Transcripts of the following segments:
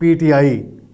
PTI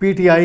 PTI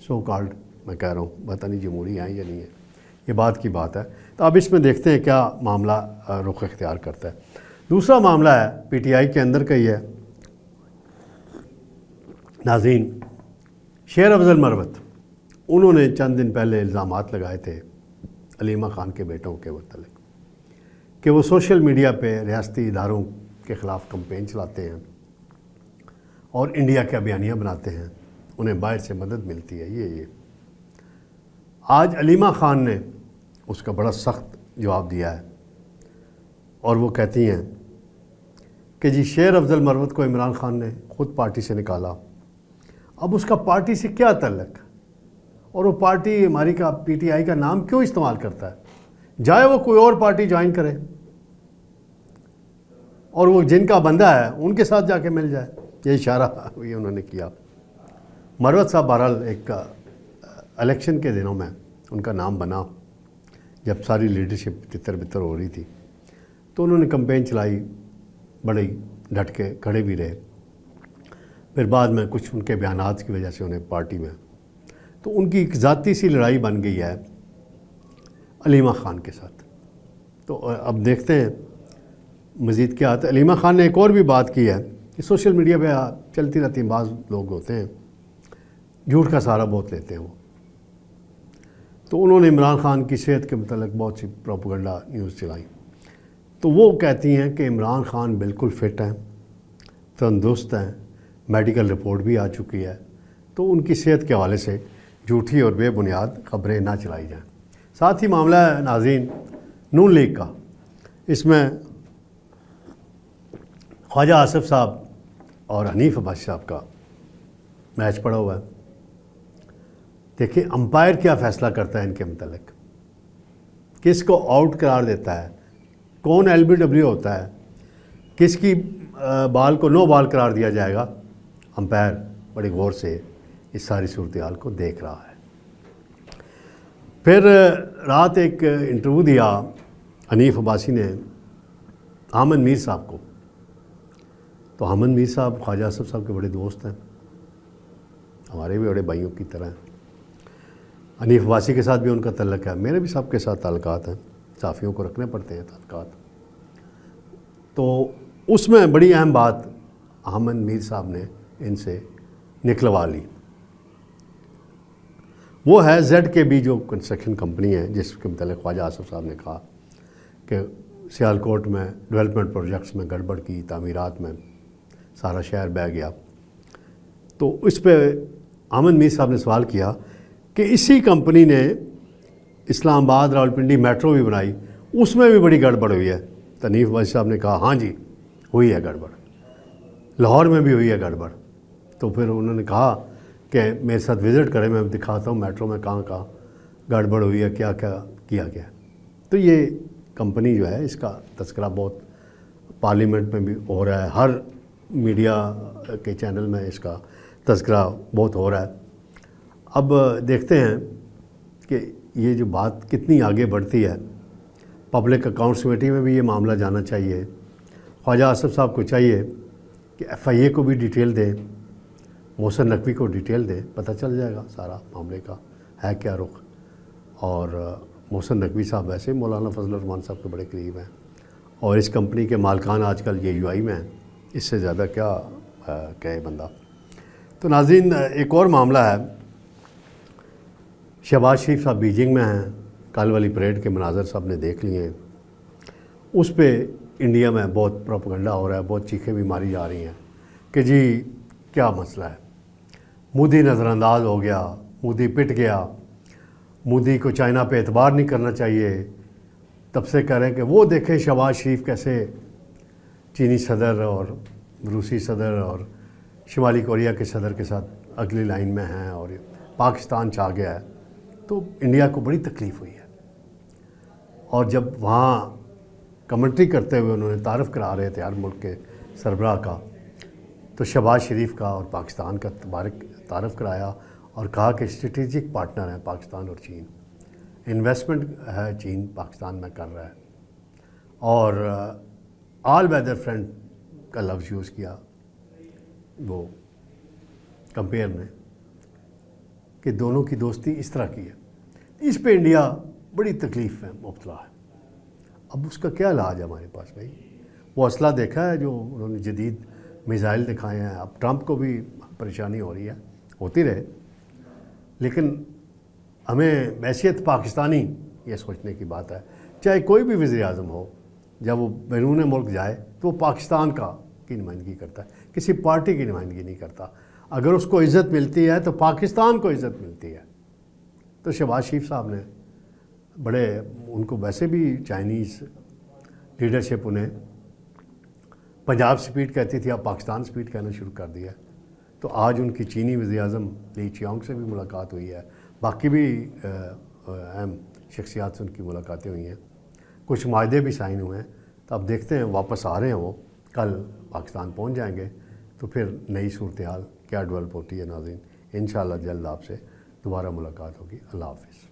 so called میں کہہ رہا ہوں، پتہ نہیں جمہوری ہیں یا نہیں ہے، یہ بات کی بات ہے۔ تو اب اس میں دیکھتے ہیں کیا معاملہ رخ اختیار کرتا ہے۔ دوسرا معاملہ ہے پی ٹی آئی کے اندر کا ہی ہے۔ ناظرین، شیر افضل مروت انہوں نے چند دن پہلے الزامات لگائے تھے علیمہ خان کے بیٹوں کے متعلق کہ وہ سوشل میڈیا پہ ریاستی اداروں کے خلاف کمپین چلاتے ہیں اور انڈیا کا بیانیہ بناتے ہیں، انہیں باہر سے مدد ملتی ہے۔ یہ آج علیمہ خان نے اس کا بڑا سخت جواب دیا ہے اور وہ کہتی ہیں کہ جی شیر افضل مروت کو عمران خان نے خود پارٹی سے نکالا، اب اس کا پارٹی سے کیا تعلق، اور وہ پارٹی ہماری کا پی ٹی آئی کا نام کیوں استعمال کرتا ہے؟ جائے وہ کوئی اور پارٹی جوائن کرے اور وہ جن کا بندہ ہے ان کے ساتھ جا کے مل جائے۔ یہ اشارہ یہ انہوں نے کیا۔ مروت صاحب بہرحال ایک الیکشن کے دنوں میں ان کا نام بنا، جب ساری لیڈرشپ تتر بتر ہو رہی تھی تو انہوں نے کمپین چلائی، بڑے ڈٹ کے کھڑے بھی رہے۔ پھر بعد میں کچھ ان کے بیانات کی وجہ سے انہیں پارٹی میں، تو ان کی ایک ذاتی سی لڑائی بن گئی ہے علیمہ خان کے ساتھ۔ تو اب دیکھتے ہیں مزید کیا آتا ہے۔ علیمہ خان نے ایک اور بھی بات کی ہے کہ سوشل میڈیا پہ چلتی رہتی ہیں، بعض لوگ ہوتے ہیں جھوٹ کا سہارا بہت لیتے ہیں وہ، تو انہوں نے عمران خان کی صحت کے متعلق بہت سی پروپیگنڈا نیوز چلائیں۔ تو وہ کہتی ہیں کہ عمران خان بالکل فٹ ہیں، تندرست ہیں، میڈیکل رپورٹ بھی آ چکی ہے، تو ان کی صحت کے حوالے سے جھوٹی اور بے بنیاد خبریں نہ چلائی جائیں۔ ساتھ ہی معاملہ ہے ناظرین نون لیگ کا، اس میں خواجہ آصف صاحب اور حنیف عباسی صاحب کا میچ پڑا ہوا ہے۔ دیکھیں امپائر کیا فیصلہ کرتا ہے ان کے متعلق، کس کو آؤٹ قرار دیتا ہے، کون ایل بی ڈبلیو ہوتا ہے، کس کی بال کو نو بال قرار دیا جائے گا، امپائر بڑے غور سے اس ساری صورتحال کو دیکھ رہا ہے۔ پھر رات ایک انٹرویو دیا حنیف عباسی نے احمد میر صاحب کو، تو احمد میر صاحب خواجہ آصف صاحب کے بڑے دوست ہیں، ہمارے بھی بڑے بھائیوں کی طرح ہیں۔ حنیف عباسی کے ساتھ بھی ان کا تعلق ہے، میرے بھی سب کے ساتھ تعلقات ہیں، صحافیوں کو رکھنے پڑتے ہیں تعلقات۔ تو اس میں بڑی اہم بات احمد میر صاحب نے ان سے نکلوا لی، وہ ہے زیڈ کے بی جو کنسٹرکشن کمپنی ہے، جس کے متعلق خواجہ آصف صاحب نے کہا کہ سیالکوٹ میں ڈیولپمنٹ پروجیکٹس میں گڑبڑ کی، تعمیرات میں سارا شہر بہہ گیا۔ تو اس پہ احمد میر صاحب نے سوال کیا کہ اسی کمپنی نے اسلام آباد راولپنڈی میٹرو بھی بنائی، اس میں بھی بڑی گڑبڑ ہوئی ہے۔ تو حنیف عباسی صاحب نے کہا ہاں جی ہوئی ہے گڑبڑ، لاہور میں بھی ہوئی ہے گڑبڑ۔ تو پھر انہوں نے کہا کہ میرے ساتھ وزٹ کریں، میں دکھاتا ہوں میٹرو میں کہاں کہاں گڑبڑ ہوئی ہے، کیا کیا کیا گیا۔ تو یہ کمپنی جو ہے اس کا تذکرہ بہت پارلیمنٹ میں بھی ہو رہا ہے، ہر میڈیا کے چینل میں اس کا تذکرہ بہت ہو رہا ہے۔ اب دیکھتے ہیں کہ یہ جو بات کتنی آگے بڑھتی ہے۔ پبلک اکاؤنٹس کمیٹی میں بھی یہ معاملہ جانا چاہیے، خواجہ آصف صاحب کو چاہیے کہ ایف آئی اے کو بھی ڈیٹیل دیں، محسن نقوی کو ڈیٹیل دیں، پتہ چل جائے گا سارا معاملے کا ہے کیا رخ۔ اور محسن نقوی صاحب ویسے مولانا فضل الرحمان صاحب کے بڑے قریب ہیں، اور اس کمپنی کے مالکان آج کل یہ یو آئی میں ہیں، اس سے زیادہ کیا کہے بندہ۔ تو ناظرین ایک اور معاملہ ہے، شہباز شریف صاحب بیجنگ میں ہیں، کل والی پریڈ کے مناظر صاحب نے دیکھ لیے ہیں، اس پہ انڈیا میں بہت پروپیگنڈا ہو رہا ہے، بہت چیخیں بھی ماری جا رہی ہیں کہ جی کیا مسئلہ ہے، مودی نظر انداز ہو گیا، مودی پٹ گیا، مودی کو چائنا پہ اعتبار نہیں کرنا چاہیے۔ تب سے کہہ رہے ہیں کہ وہ دیکھیں شہباز شریف کیسے چینی صدر اور روسی صدر اور شمالی کوریا کے صدر کے ساتھ اگلی لائن میں ہیں اور پاکستان چاہ گیا ہے۔ تو انڈیا کو بڑی تکلیف ہوئی ہے، اور جب وہاں کمنٹری کرتے ہوئے انہوں نے تعارف کرا رہے تھے ہر ملک کے سربراہ کا، تو شہباز شریف کا اور پاکستان کا تعارف کرایا اور کہا کہ اسٹریٹجک پارٹنر ہیں پاکستان اور چین، انویسٹمنٹ ہے چین پاکستان میں کر رہا ہے، اور آل ویدر فرینڈ کا لفظ یوز کیا وہ کمپیئر نے۔ کہ دونوں کی دوستی اس طرح کی ہے، اس پہ انڈیا بڑی تکلیف میں مبتلا ہے۔ اب اس کا کیا علاج ہے ہمارے پاس بھائی؟ وہ اسلحہ دیکھا ہے جو انہوں نے جدید میزائل دکھائے ہیں، اب ٹرمپ کو بھی پریشانی ہو رہی ہے، ہوتی رہے، لیکن ہمیں بحیثیت پاکستانی یہ سوچنے کی بات ہے، چاہے کوئی بھی وزیر اعظم ہو، جب وہ بیرون ملک جائے تو وہ پاکستان کی نمائندگی کرتا ہے، کسی پارٹی کی نمائندگی نہیں کرتا۔ اگر اس کو عزت ملتی ہے تو پاکستان کو عزت ملتی ہے۔ تو شہباز شریف صاحب نے بڑے، ان کو ویسے بھی چائنیز لیڈرشپ انہیں پنجاب سپیڈ کہتی تھی، اب پاکستان سپیڈ کہنا شروع کر دیا۔ تو آج ان کی چینی وزیر اعظم لی چیونگ سے بھی ملاقات ہوئی ہے، باقی بھی اہم شخصیات سے ان کی ملاقاتیں ہوئی ہیں، کچھ معاہدے بھی سائن ہوئے ہیں۔ تو اب دیکھتے ہیں، واپس آ رہے ہیں وہ، کل پاکستان پہنچ جائیں گے، تو پھر نئی صورتحال کیا ڈیولپ ہوتی ہے۔ ناظرین، انشاءاللہ جلد آپ سے دوبارہ ملاقات ہوگی۔ اللہ حافظ۔